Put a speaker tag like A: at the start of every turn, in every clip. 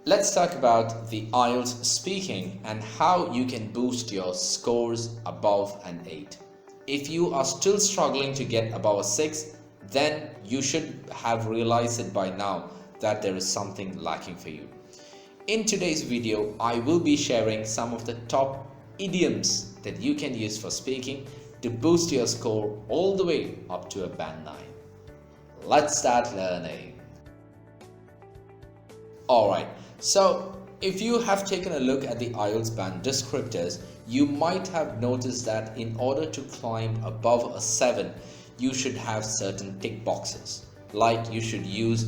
A: Let's talk about the IELTS speaking and how you can boost your scores above an 8. If you are still struggling to get above a 6, then you should have realized it by now that there is something lacking for you. In today's video, I will be sharing some of the top idioms that you can use for speaking to boost your score all the way up to a band 9. Let's start learning. Alright, so if you have taken a look at the IELTS band descriptors, you might have noticed that in order to climb above a 7, you should have certain tick boxes. Like you should use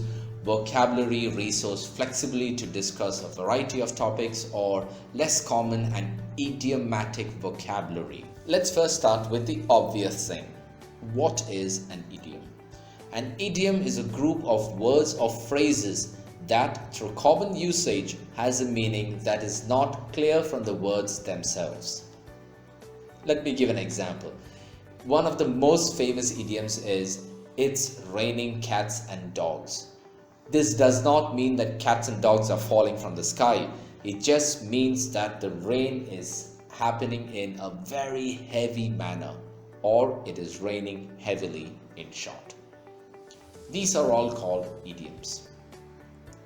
A: vocabulary resource flexibly to discuss a variety of topics, or less common and idiomatic vocabulary. Let's first start with the obvious thing. What is an idiom? An idiom is a group of words or phrases that through common usage has a meaning that is not clear from the words themselves. Let me give an example. One of the most famous idioms is "It's raining cats and dogs." This does not mean that cats and dogs are falling from the sky. It just means that the rain is happening in a very heavy manner, or it is raining heavily, in short. These are all called idioms.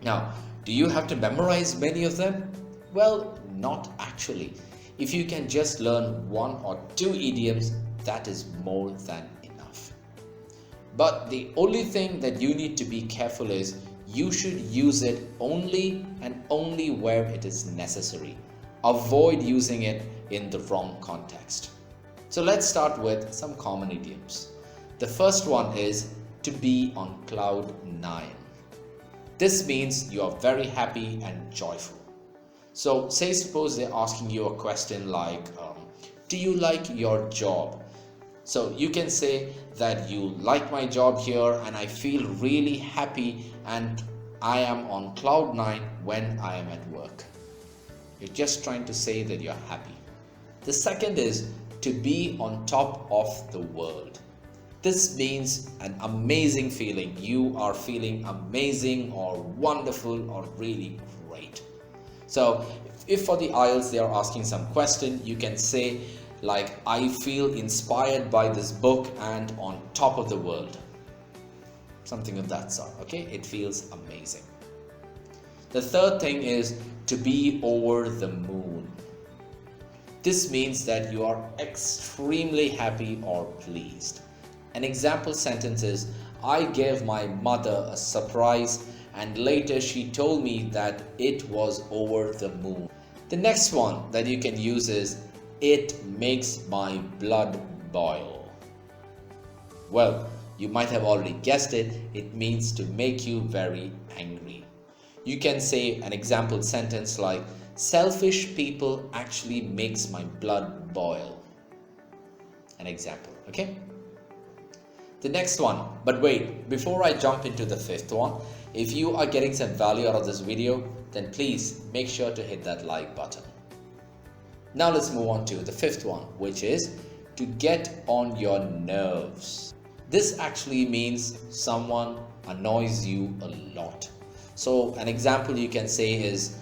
A: Now, do you have to memorize many of them? Well, not actually. If you can just learn 1 or 2 idioms, that is more than enough. But the only thing that you need to be careful is you should use it only and only where it is necessary. Avoid using it in the wrong context. So let's start with some common idioms. The first one is to be on cloud 9. This means you are very happy and joyful. So say suppose they're asking you a question like, do you like your job? So you can say that you like my job here and I feel really happy and I am on cloud 9 when I am at work. You're just trying to say that you're happy. The second is to be on top of the world. This means an amazing feeling. You are feeling amazing or wonderful or really great. So if for the IELTS they are asking some question, you can say like, I feel inspired by this book and on top of the world. Something of that sort, okay? It feels amazing. The third thing is to be over the moon. This means that you are extremely happy or pleased. An example sentence is, I gave my mother a surprise and later she told me that it was over the moon. The next one that you can use is, it makes my blood boil. Well, you might have already guessed it. It means to make you very angry. You can say an example sentence like, selfish people actually makes my blood boil. An example, okay? The next one, but wait, before I jump into the fifth one, if you are getting some value out of this video, then please make sure to hit that like button. Now let's move on to the fifth one, which is to get on your nerves. This actually means someone annoys you a lot. So an example you can say is,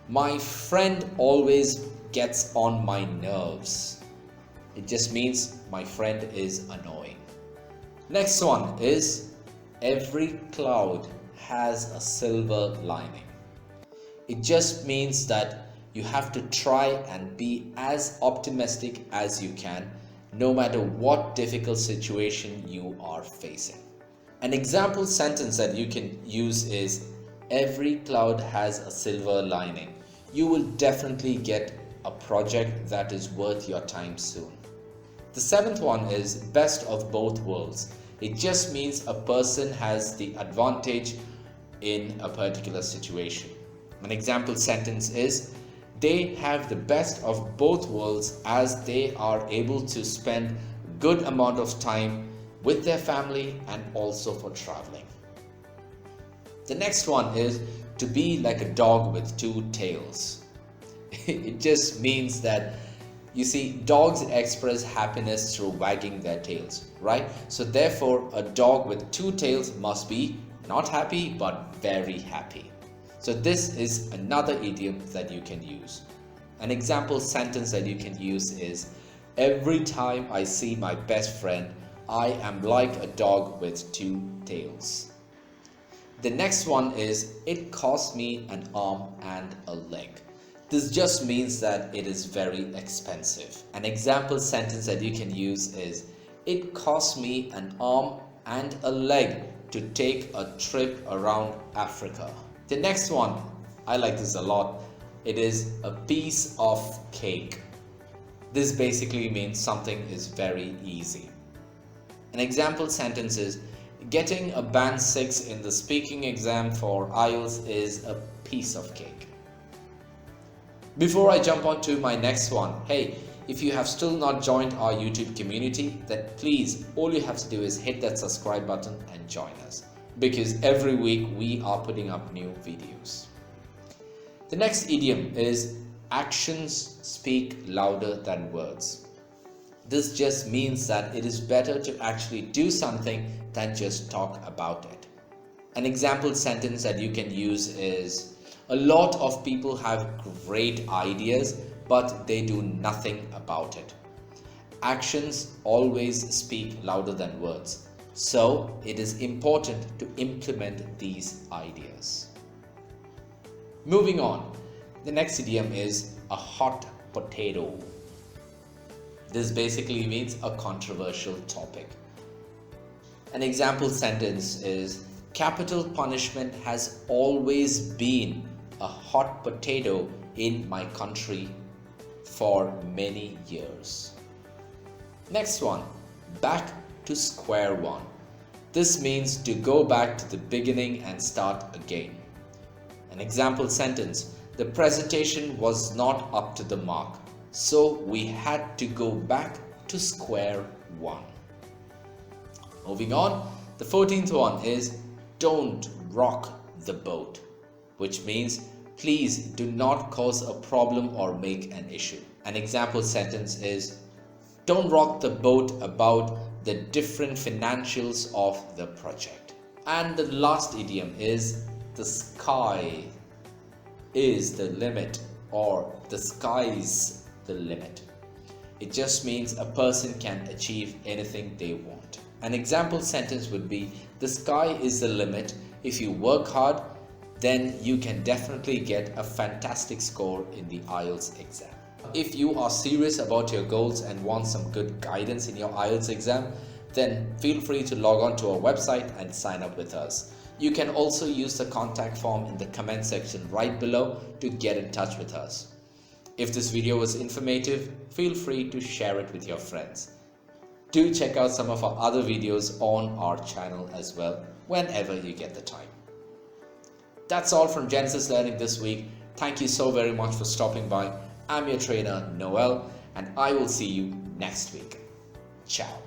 A: my friend always gets on my nerves. It just means my friend is annoying. Next one is, every cloud has a silver lining. It just means that you have to try and be as optimistic as you can, no matter what difficult situation you are facing. An example sentence that you can use is, every cloud has a silver lining. You will definitely get a project that is worth your time soon. The seventh one is best of both worlds. It just means a person has the advantage in a particular situation. An example sentence is, they have the best of both worlds as they are able to spend good amount of time with their family and also for traveling. The next one is to be like a dog with 2 tails. It just means that, you see, dogs express happiness through wagging their tails, right? So therefore, a dog with 2 tails must be not happy but very happy. So this is another idiom that you can use. An example sentence that you can use is, every time I see my best friend, I am like a dog with two tails. The next one is, it cost me an arm and a leg. This just means that it is very expensive. An example sentence that you can use is, it cost me an arm and a leg to take a trip around Africa. The next one, I like this a lot. It is a piece of cake. This basically means something is very easy. An example sentence is, getting a band 6 in the speaking exam for IELTS is a piece of cake. Before I jump on to my next one, hey, if you have still not joined our YouTube community, then please, all you have to do is hit that subscribe button and join us, because every week we are putting up new videos. The next idiom is, actions speak louder than words. This just means that it is better to actually do something than just talk about it. An example sentence that you can use is, a lot of people have great ideas, but they do nothing about it. Actions always speak louder than words. So it is important to implement these ideas. Moving on, the next idiom is a hot potato. This basically means a controversial topic. An example sentence is, capital punishment has always been a hot potato in my country for many years. Next one, back to square one. This means to go back to the beginning and start again. An example sentence, the presentation was not up to the mark, so we had to go back to square one. Moving on, the 14th one is, don't rock the boat, which means please do not cause a problem or make an issue. An example sentence is, don't rock the boat about the different financials of the project. And the last idiom is, the sky is the limit, or the sky's the limit. It just means a person can achieve anything they want. An example sentence would be, the sky is the limit. If you work hard, then you can definitely get a fantastic score in the IELTS exam. If you are serious about your goals and want some good guidance in your IELTS exam, then feel free to log on to our website and sign up with us. You can also use the contact form in the comment section right below to get in touch with us. If this video was informative, feel free to share it with your friends. Do check out some of our other videos on our channel as well, whenever you get the time. That's all from Genesis Learning this week. Thank you so very much for stopping by. I'm your trainer, Noel, and I will see you next week. Ciao.